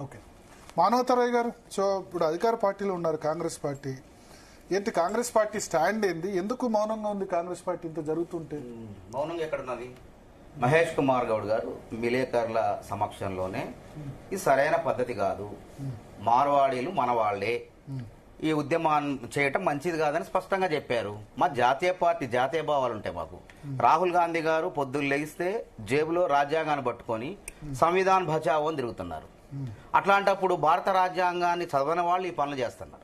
Okay, మానవతరాయ్ గారు, so ఇప్పుడు అధికార పార్టీలో ఉన్నారు కాంగ్రెస్ పార్టీ. ఏంటి కాంగ్రెస్ పార్టీ స్టాండ్ ఏంది? ఎందుకు మౌనంగా ఉంది కాంగ్రెస్ పార్టీ ఇంత జరుగుతుంటే? మౌనంగా ఎక్కడున్నది? మహేష్ కుమార్ గౌడ్ గారు విలేకరుల సమక్షంలోనే ఇది సరైన పద్ధతి కాదు, మార్వాడీలు మన వాళ్లే, ఈ ఉద్యమాన్ని చేయటం మంచిది కాదని స్పష్టంగా చెప్పారు. మా జాతీయ పార్టీ జాతీయ భావాలు ఉంటాయి మాకు. రాహుల్ గాంధీ గారు పొద్దున్న లేస్తే జేబులో రాజ్యాంగాన్ని పట్టుకొని సంవిధాన్ బచావో అని తిరుగుతున్నారు. అట్లాంటప్పుడు భారత రాజ్యాంగాన్ని చదవని వాళ్ళు ఈ పనులు చేస్తున్నారు.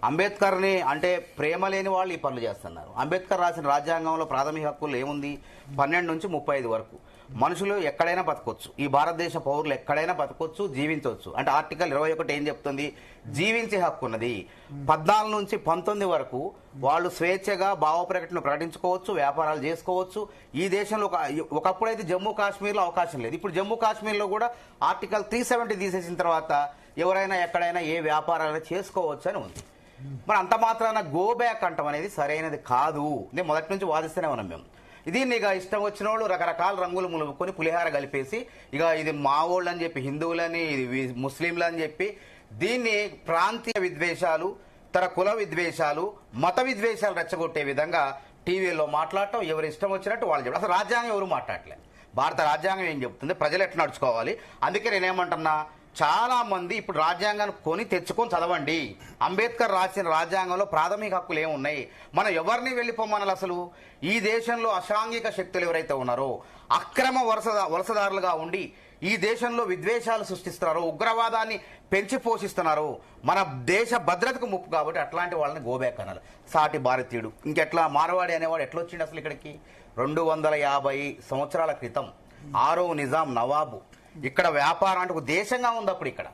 అంబేద్కర్ ని అంటే ప్రేమ లేని వాళ్ళు ఈ పనులు చేస్తున్నారు. అంబేద్కర్ రాసిన రాజ్యాంగంలో ప్రాథమిక హక్కులు ఏముంది? 12 నుంచి 35 వరకు మనుషులు ఎక్కడైనా బతకొచ్చు, ఈ భారతదేశ పౌరులు ఎక్కడైనా బతకొచ్చు, జీవించవచ్చు. అంటే ఆర్టికల్ 21 ఏం చెప్తుంది? జీవించే హక్కు ఉన్నది. 14 నుంచి 19 వరకు వాళ్ళు స్వేచ్ఛగా భావ ప్రకటన ప్రకటించుకోవచ్చు, వ్యాపారాలు చేసుకోవచ్చు. ఈ దేశంలో ఒకప్పుడైతే జమ్మూ కాశ్మీర్లో అవకాశం లేదు. ఇప్పుడు జమ్మూ కాశ్మీర్లో కూడా ఆర్టికల్ 370 తీసేసిన తర్వాత ఎవరైనా ఎక్కడైనా ఏ వ్యాపారాలు చేసుకోవచ్చు అని ఉంది. మరి అంత మాత్రాన గో బ్యాక్ అంటాం అనేది సరైనది కాదు. నేను మొదటి నుంచి వాదిస్తూనే ఉన్నాం మేము. దీన్ని ఇక ఇష్టం వచ్చిన వాళ్ళు రకరకాల రంగులు ములుపుకొని పులిహార కలిపేసి ఇక ఇది మావోళ్ళు అని చెప్పి హిందువులని, ఇది ముస్లింలు అని చెప్పి దీన్ని ప్రాంతీయ విద్వేషాలు, కుల విద్వేషాలు, మత విద్వేషాలు రెచ్చగొట్టే విధంగా టీవీలో మాట్లాడటం, ఎవరు ఇష్టం వచ్చినట్టు వాళ్ళు చెప్పడం. అసలు రాజ్యాంగం ఎవరు మాట్లాడలేదు. భారత రాజ్యాంగం ఏం చెప్తుంది? ప్రజలు ఎట్లా నడుచుకోవాలి? అందుకే నేనేమంటున్నా, చాలా మంది ఇప్పుడు రాజ్యాంగాన్ని కొని తెచ్చుకొని చదవండి. అంబేద్కర్ రాసిన రాజ్యాంగంలో ప్రాథమిక హక్కులు ఏమున్నాయి? మనం ఎవరిని వెళ్ళిపోమనాలి? అసలు ఈ దేశంలో అసాంఘిక శక్తులు ఎవరైతే ఉన్నారో, అక్రమ వలసదారులుగా ఉండి ఈ దేశంలో విద్వేషాలు సృష్టిస్తున్నారో, ఉగ్రవాదాన్ని పెంచి పోషిస్తున్నారో, మన దేశ భద్రతకు ముప్పు. కాబట్టి అట్లాంటి వాళ్ళని గోబ్యాక్ అనాలి. సాటి భారతీయుడు ఇంకెట్లా మార్వాడి అనేవాడు ఎట్లా వచ్చిండు అసలు ఇక్కడికి? 250 సంవత్సరాల క్రితం 6వ నిజాం నవాబు ఇక్కడ వ్యాపారం అంటే ఒక దేశంగా ఉంది. అప్పుడు ఇక్కడ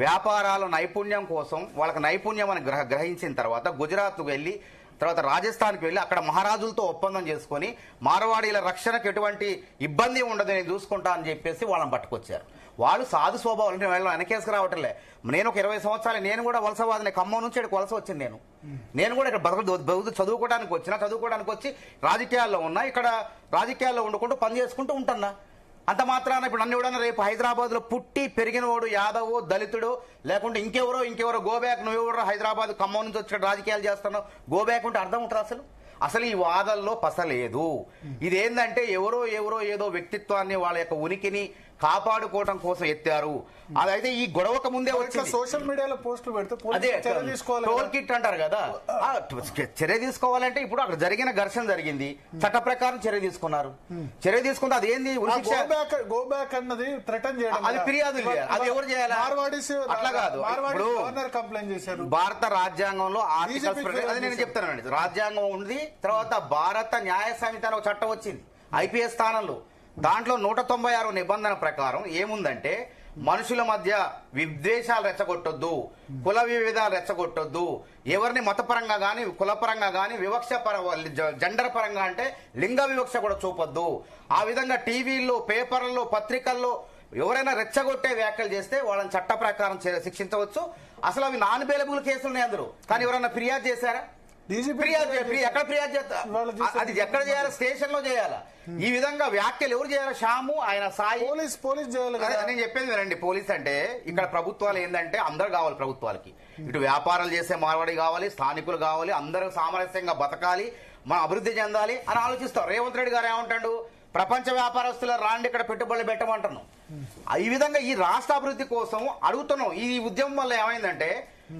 వ్యాపారాల నైపుణ్యం కోసం వాళ్ళకి నైపుణ్యం అని గ్రహించిన తర్వాత గుజరాత్కు వెళ్ళి, తర్వాత రాజస్థాన్కి వెళ్ళి అక్కడ మహారాజులతో ఒప్పందం చేసుకుని మార్వాడీల రక్షణకు ఎటువంటి ఇబ్బంది ఉండదు, నేను చూసుకుంటా అని చెప్పేసి వాళ్ళని పట్టుకొచ్చారు. వాళ్ళు సాధు స్వభావాలు అంటే వాళ్ళు వెనకేసుకు రావట్లే. నేను ఒక 20 సంవత్సరాలు నేను కూడా వలసవాదిని. ఖమ్మం నుంచి ఇక్కడికి వలస వచ్చింది. నేను కూడా ఇక్కడ చదువుకోవడానికి వచ్చి రాజకీయాల్లో ఉన్నా. ఇక్కడ రాజకీయాల్లో వండుకుంటూ పని చేసుకుంటూ ఉంటున్నా. అంత మాత్రాన ఇప్పుడు నన్ను ఎవడన్నా రేపు హైదరాబాద్ లో పుట్టి పెరిగినవాడు యాదవో దళితుడు లేకుంటే ఇంకెవరో గోబ్యాక్, నువ్వెవరో హైదరాబాద్ ఖమ్మం నుంచి వచ్చి రాజకీయాలు చేస్తున్నావు గోబ్యాక్ ఉంటే అర్థం ఉంటుంది? అసలు ఈ వాదనలో పసలేదు. ఇదేంటంటే ఎవరో ఏదో వ్యక్తిత్వాన్ని, వాళ్ళ యొక్క ఉనికిని కాపాడుకోవడం కోసం ఎత్తారు. అదైతే ఈ గొడవకు ముందే వచ్చి సోషల్ మీడియాలో పోస్టులు పెడితే టోల్ కిట్ అంటారు కదా, చర్య తీసుకోవాలంటే ఇప్పుడు అక్కడ జరిగిన ఘర్షణ జరిగింది, చట్ట ప్రకారం చర్య తీసుకున్నారు. చర్య తీసుకుంటే అదేంది? గోబ్యాక్ అన్నది థ్రెటన్ చేయడం, అది ఫిర్యాదు. అది ఎవరు చేయాలి? అట్లా కాదు. ఇప్పుడు కంప్లైంట్ చేశారు. భారత రాజ్యాంగంలో అది నేను చెప్తానండి. రాజ్యాంగం ఉంది, తర్వాత భారత న్యాయ సమితి అని ఒక చట్టం వచ్చింది ఐపీఎస్ స్థానంలో. దాంట్లో 196 నిబంధన ప్రకారం ఏముందంటే, మనుషుల మధ్య విద్వేషాలు రెచ్చగొట్టొద్దు, కుల విభేదాలు రెచ్చగొట్టొద్దు, ఎవరిని మతపరంగా గాని కులపరంగా గాని వివక్ష జెండర్ పరంగా అంటే లింగ వివక్ష కూడా చూపొద్దు. ఆ విధంగా టీవీల్లో, పేపర్లలో, పత్రికల్లో ఎవరైనా రెచ్చగొట్టే వ్యాఖ్యలు చేస్తే వాళ్ళని చట్ట ప్రకారం శిక్షించవచ్చు. అసలు అవి నాన్ బెయిలబుల్ కేసులున్నాయి అందరూ. కానీ ఎవరైనా ఫిర్యాదు చేశారా? ఎక్కడ ఫిర్యాదు చేస్తారు? అది ఎక్కడ చేయాలి? స్టేషన్ లో చేయాలా? ఈ విధంగా వ్యాఖ్యలు ఎవరు చేయాలి? షాము, ఆయన సాయి, పోలీస్ చేయాలి. నేను చెప్పేది వినండి. పోలీస్ అంటే ఇక్కడ ప్రభుత్వాలు ఏంటంటే అందరు కావాలి. ప్రభుత్వాలకి ఇటు వ్యాపారాలు చేసే మార్వాడి కావాలి, స్థానికులు కావాలి, అందరూ సామరస్యంగా బతకాలి, మనం అభివృద్ధి చెందాలి అని ఆలోచిస్తారు. రేవంత్ రెడ్డి గారు ఏమంటాడు? ప్రపంచ వ్యాపారస్తుల రాండి ఇక్కడ పెట్టుబడులు పెట్టమంటున్నాం. ఈ విధంగా ఈ రాష్ట్ర అభివృద్ధి కోసం అడుగుతున్నాం. ఈ ఉద్యమం వల్ల ఏమైందంటే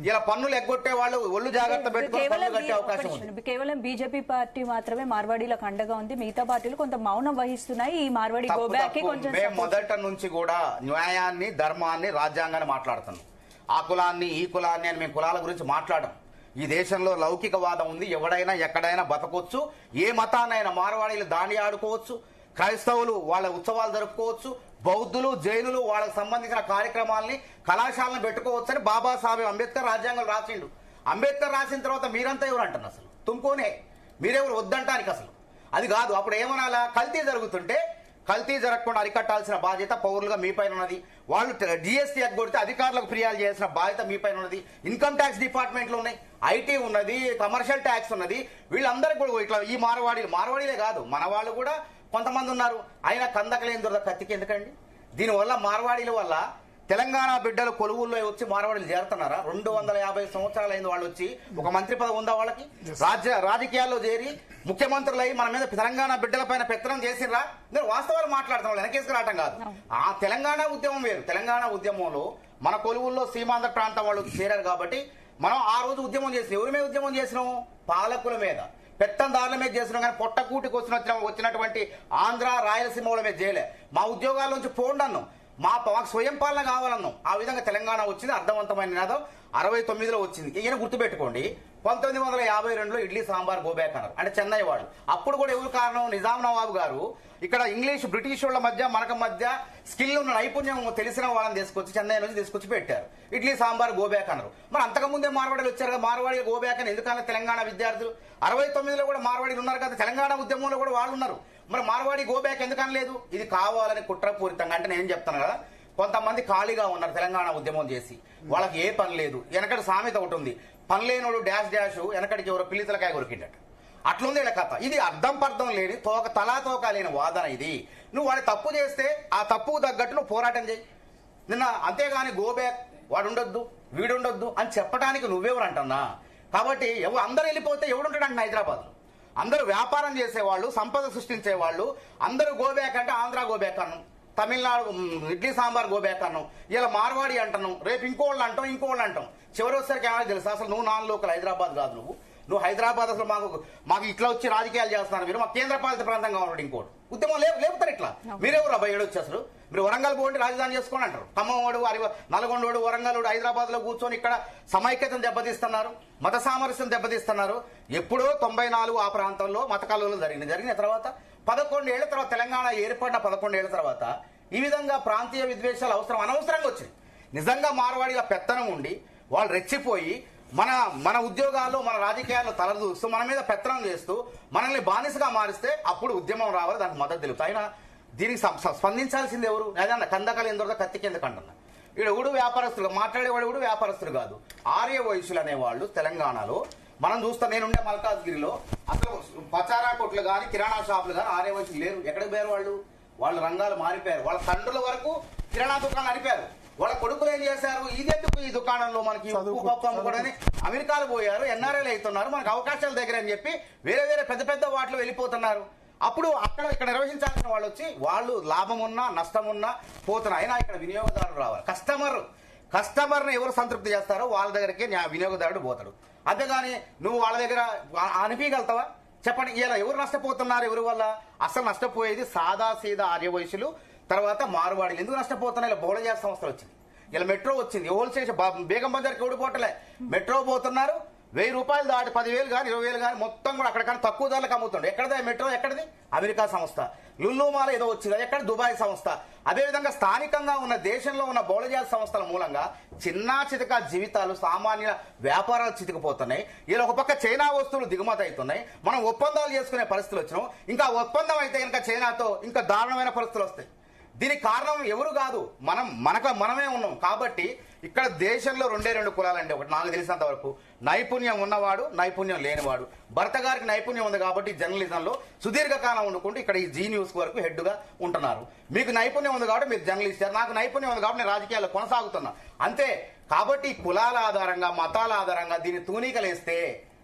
ఇలా పన్నులు ఎగ్గొట్టే వాళ్ళు ఒళ్ళు జాగ్రత్త పెట్టుకుని పన్నులు కట్టే అవకాశం ఉంది. కేవలం బీజేపీ పార్టీ మాత్రమే మార్వాడీలకు అండగా ఉంది, మిగతా పార్టీలు కొంత మౌనం వహిస్తున్నాయి. ఈ మార్వాడి గోబ్యాక్ మేము మొదట నుంచి కూడా న్యాయాన్ని, ధర్మాన్ని, రాజ్యాంగాన్ని మాట్లాడుతున్నాం. ఆ కులాన్ని, ఈ కులాన్ని అని మేము కులాల గురించి మాట్లాడడం. ఈ దేశంలో లౌకికవాదం ఉంది. ఎవడైనా ఎక్కడైనా బతకొచ్చు. ఏ మతాన్నైనా మార్వాడీలు దాండి ఆడుకోవచ్చు, క్రైస్తవులు వాళ్ళ ఉత్సవాలు జరుపుకోవచ్చు, బౌద్ధులు, జైనులు వాళ్ళకి సంబంధించిన కార్యక్రమాలని, కళాశాలను పెట్టుకోవచ్చు అని బాబాసాహెబ్ అంబేద్కర్ రాజ్యాంగం రాసిండు. అంబేద్కర్ రాసిన తర్వాత మీరంతా ఎవరు అంటున్నారు? అసలు తుమ్కోనే మీరెవరు వద్దంటానికి? అసలు అది కాదు. అప్పుడు ఏమనాలా? కల్తీ జరుగుతుంటే కల్తీ జరగకుండా అరికట్టాల్సిన బాధ్యత పౌరులుగా మీ పైన ఉన్నది. వాళ్ళు జిఎస్టీ ఎగ్గొడితే అధికారులకు ఫిర్యాదు చేయాల్సిన బాధ్యత మీ పైన ఉన్నది. ఇన్కమ్ ట్యాక్స్ డిపార్ట్మెంట్ లో ఉన్నాయి, ఐటీ ఉన్నది, కమర్షియల్ ట్యాక్స్ ఉన్నది. వీళ్ళందరికీ కూడా ఇట్లా ఈ మార్వాడీలే కాదు, మన వాళ్ళు కూడా కొంతమంది ఉన్నారు. అయినా కందకలేని దొరద కత్తికి ఎందుకండి? దీనివల్ల మార్వాడీల వల్ల తెలంగాణ బిడ్డలు కొలువుల్లో వచ్చి మార్వాడీలు చేరుతున్నారా? 250 సంవత్సరాలు అయింది వాళ్ళు వచ్చి. ఒక మంత్రి పదవి ఉందా వాళ్ళకి? రాజకీయాల్లో చేరి ముఖ్యమంత్రులు అయ్యి మన మీద తెలంగాణ బిడ్డల పైన పెత్తనం చేసిర్రా? మీరు వాస్తవాలు మాట్లాడుతున్నారు, వెనకేసుకు రావటం కాదు. ఆ తెలంగాణ ఉద్యమం వేరు. తెలంగాణ ఉద్యమంలో మన కొలువుల్లో సీమాంధ్ర ప్రాంతం వాళ్ళు చేరారు కాబట్టి మనం ఆ రోజు ఉద్యమం చేసినాం. ఎవరి మీద ఉద్యమం చేసినాము? పాలకుల మీద, పెత్తందారుల మీద చేసినాం. కానీ పొట్టకూటికి వచ్చినటువంటి ఆంధ్ర రాయలసీమ వాళ్ళ మీద చేయలే. మా ఉద్యోగాల నుంచి పోండన్నాం, మాకు స్వయం పాలన కావాలన్నాం. ఆ విధంగా తెలంగాణ వచ్చింది. అర్థవంతమైన నినాదం 69లో వచ్చింది. ఈయన గుర్తుపెట్టుకోండి, 1952లో ఇడ్లీ సాంబార్ గోబ్యాక్ అన్నారు, అంటే చెన్నై వాళ్ళు. అప్పుడు కూడా ఎవరు కారణం? నిజాం నవాబు గారు ఇక్కడ ఇంగ్లీష్ బ్రిటిష్ వాళ్ళ మధ్య మనకు మధ్య స్కిల్ ఉన్న నైపుణ్యం తెలిసిన వాళ్ళని తీసుకొచ్చి చెన్నై నుంచి తీసుకొచ్చి పెట్టారు. ఇడ్లీ సాంబార్ గోబ్యాక్ అన్నారు. మరి అంతకుముందే మార్వాడీలు వచ్చారు కదా, మార్వాడి గోబ్యాక్ అని ఎందుకన్నా తెలంగాణ విద్యార్థులు? 69లో కూడా మార్వాడీలు ఉన్నారు కదా, తెలంగాణ ఉద్యమంలో కూడా వాళ్ళు ఉన్నారు. మరి మార్వాడి గోబ్యాక్ ఎందుకనలేదు? ఇది కావాలని కుట్రపూరితంగా. అంటే నేను చెప్తాను కదా, కొంతమంది ఖాళీగా ఉన్నారు తెలంగాణ ఉద్యమం చేసి, వాళ్ళకి ఏ పని లేదు. వెనకటి సామెత ఒకటి ఉంది, పని లేనోడు డాష్ డాష్ వెనకటికి ఎవరో పిల్లితలకాయ కొరికిండట. అట్లుంది ఇలా కథ. ఇది అర్థం పర్థం లేని తలాతోక లేని వాదన ఇది. నువ్వు వాడి తప్పు చేస్తే ఆ తప్పుకు తగ్గట్టు నువ్వు పోరాటం చేయి నిన్న, అంతేగాని గోబ్యాక్ వాడు ఉండొద్దు వీడుండొద్దు అని చెప్పడానికి నువ్వెవరు అంటున్నా? కాబట్టి అందరూ వెళ్ళిపోతే ఎవడుంటాడు అంటే హైదరాబాద్ అందరూ వ్యాపారం చేసేవాళ్ళు, సంపద సృష్టించేవాళ్ళు అందరూ గోబ్యాక్ అంటే ఆంధ్ర గోబ్యాక్ అన్నాం, తమిళనాడు ఇడ్లీ సాంబార్ గోబ్యాక్ అన్నాం, ఇలా మార్వాడి అంటున్నాం, రేపు ఇంకోళ్ళు అంటాం. చివరి వచ్చేసరికి ఏమైనా తెలుసా? అసలు నువ్వు నాన్ లోకల్ హైదరాబాద్ కాదు, నువ్వు హైదరాబాద్ అసలు మాకు ఇట్లా వచ్చి రాజకీయాలు చేస్తున్నారు మీరు, మాకు కేంద్ర పాలిత ప్రాంతంగా ఉన్నాడు. ఇంకోటి ఉద్యమం లేపుతారు ఇట్లా. మీరెవరు అబ్బాయి ఏడొచ్చి అసలు? మీరు వరంగల్ పోండి రాజధాని చేసుకోండి అంటారు. ఖమ్మంవాడు, నల్గొండోడు, వరంగల్, హైదరాబాద్ లో కూర్చొని ఇక్కడ సమైక్యతను దెబ్బతీస్తున్నారు, మత సామరస్యం దెబ్బతీస్తున్నారు. ఎప్పుడో 94 ఆ ప్రాంతంలో మత కలవలు జరిగిన తర్వాత 11 ఏళ్ల తర్వాత తెలంగాణ ఏర్పడిన 11 ఏళ్ల తర్వాత ఈ విధంగా ప్రాంతీయ విద్వేషాలు అనవసరంగా వచ్చింది. నిజంగా మార్వాడిగా పెత్తనం ఉండి వాళ్ళు రెచ్చిపోయి మన ఉద్యోగాల్లో మన రాజకీయాల్లో తలదూస్తూ మన మీద పెత్తనం చేస్తూ మనల్ని బానిసగా మారిస్తే అప్పుడు ఉద్యమం రావాలి, దానికి మద్దతు తెలుపుతా. అయినా దీనికి స్పందించాల్సింది ఎవరు? ఏదన్నా కందకాలు ఎందుకు కత్తి కిందకు అంటున్నా. ఈడెవడు వ్యాపారస్తులు మాట్లాడేవాడు ఎవడు వ్యాపారస్తులు కాదు. ఆర్య వయసులు అనేవాళ్ళు తెలంగాణలో మనం చూస్తాం. నేనుండే మల్కాజ్గిరిలో అసలు పచారా కొట్లు కానీ కిరాణా షాపులు కానీ ఆర్య వయసులు లేరు. ఎక్కడికి పోయారు? వాళ్ళ రంగాలు మారిపోయారు. వాళ్ళ తండ్రుల వరకు కిరాణా దుకాణాలు నడిపారు. వాళ్ళ కొడుకులు ఏం చేశారు? ఇదెందుకు ఈ దుకాణంలో మనకి ఉప్పు పప్పు అమ్ముకోవడానికి అమెరికాలు పోయారు, ఎన్ఆర్ఐలు అవుతున్నారు, మనకు అవకాశాల దగ్గర అని చెప్పి వేరే పెద్ద వాటిలో వెళ్ళిపోతున్నారు. అప్పుడు ఇక్కడ నిర్వహించాల్సిన వాళ్ళు వచ్చి వాళ్ళు లాభం ఉన్నా నష్టం ఉన్నా పోతున్నారు. అయినా ఇక్కడ వినియోగదారుడు రావాలి. కస్టమర్ని ఎవరు సంతృప్తి చేస్తారో వాళ్ళ దగ్గరికి వినియోగదారుడు పోతాడు. అంతేగాని నువ్వు వాళ్ళ దగ్గర అనిపించగలుగుతావా? చెప్పండి. ఇలా ఎవరు నష్టపోతున్నారు? ఎవరి వల్ల? అసలు నష్టపోయేది సాదా సీదా ఆర్య వయసులు, తర్వాత మార్వాడీలు. ఎందుకు నష్టపోతున్నాయి? ఇలా బహుళజాతి సంస్థలు వచ్చింది, ఇలా మెట్రో వచ్చింది. హోల్సేల్ బేగం బజార్కి ఓడిపోవట్లే, మెట్రో పోతున్నారు. 1000 రూపాయలు దాటి 10,000 కానీ 20,000 కానీ మొత్తం కూడా అక్కడ కానీ తక్కువ ధరలకు అమ్ముతుండే. ఎక్కడదా మెట్రో? ఎక్కడిది? అమెరికా సంస్థ. లుల్లు మాల్ ఏదో వచ్చింది, ఎక్కడ? దుబాయ్ సంస్థ. అదేవిధంగా స్థానికంగా ఉన్న దేశంలో ఉన్న బహుళజాతి సంస్థల మూలంగా చిన్నా చితక జీవితాలు, సామాన్య వ్యాపారాలు చితికిపోతున్నాయి. ఇలా ఒక పక్క చైనా వస్తువులు దిగుమతి అవుతున్నాయి. మనం ఒప్పందాలు చేసుకునే పరిస్థితులు వచ్చినాం. ఇంకా ఒప్పందం అయితే కనుక చైనాతో ఇంకా దారుణమైన పరిస్థితులు వస్తాయి. దీనికి కారణం ఎవరు కాదు, మనమే ఉన్నాం. కాబట్టి ఇక్కడ దేశంలో 2 కులాలండి. ఒకటి నాకు తెలిసినంత వరకు నైపుణ్యం ఉన్నవాడు, నైపుణ్యం లేనివాడు. భర్త గారికి నైపుణ్యం ఉంది కాబట్టి జర్నలిజంలో సుదీర్ఘకాలం ఉండుకుంటూ ఇక్కడ ఈ జీ న్యూస్ వరకు హెడ్ గా ఉంటున్నారు. మీకు నైపుణ్యం ఉంది కాబట్టి మీరు జర్నలిస్ట్, నాకు నైపుణ్యం ఉంది కాబట్టి నేను రాజకీయాల్లో కొనసాగుతున్నా అంతే. కాబట్టి కులాల ఆధారంగా, మతాల ఆధారంగా దీన్ని తూనీకలేస్తే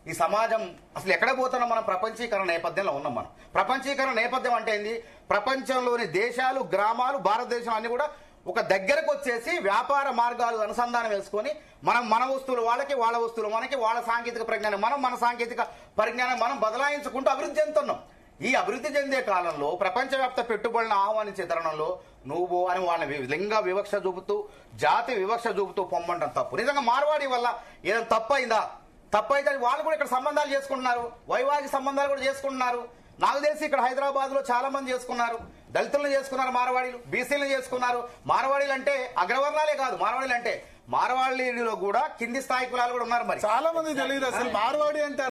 ఈ సమాజం అసలు ఎక్కడ పోతున్నాం? మనం ప్రపంచీకరణ నేపథ్యంలో ఉన్నాం. మనం ప్రపంచీకరణ నేపథ్యం అంటే ఏంది? ప్రపంచంలోని దేశాలు, గ్రామాలు, భారతదేశం అన్ని కూడా ఒక దగ్గరకు వచ్చేసి వ్యాపార మార్గాలు అనుసంధానం వేసుకొని మన వస్తువులు వాళ్ళకి, వాళ్ళ వస్తువులు మనకి, వాళ్ళ సాంకేతిక పరిజ్ఞానం మన సాంకేతిక పరిజ్ఞానం మనం బదలాయించుకుంటూ అభివృద్ధి చెందుతున్నాం. ఈ అభివృద్ధి చెందే కాలంలో ప్రపంచవ్యాప్త పెట్టుబడులను ఆహ్వానించే తరుణంలో నువ్వు అని వాళ్ళని లింగ వివక్ష చూపుతూ, జాతి వివక్ష చూపుతూ పొమ్మంటాం తప్పు. నిజంగా మార్వాడి వల్ల ఏదైనా తప్పైతే వాళ్ళు కూడా ఇక్కడ సంబంధాలు చేసుకుంటున్నారు, వైవాహిక సంబంధాలు కూడా చేసుకుంటున్నారు. నాకు తెలిసి ఇక్కడ హైదరాబాద్ లో చాలా మంది చేసుకున్నారు. దళితులను చేసుకున్నారు, మార్వాడీలు, బీసీలను చేసుకున్నారు. మార్వాడీలు అంటే అగ్రవర్ణాలే కాదు, మార్వాడీలు అంటే మార్వాడీలో కూడా కింది స్థాయి కులాలు కూడా ఉన్నారు. మరి చాలా మంది తెలియదు అసలు మార్వాడి అంటే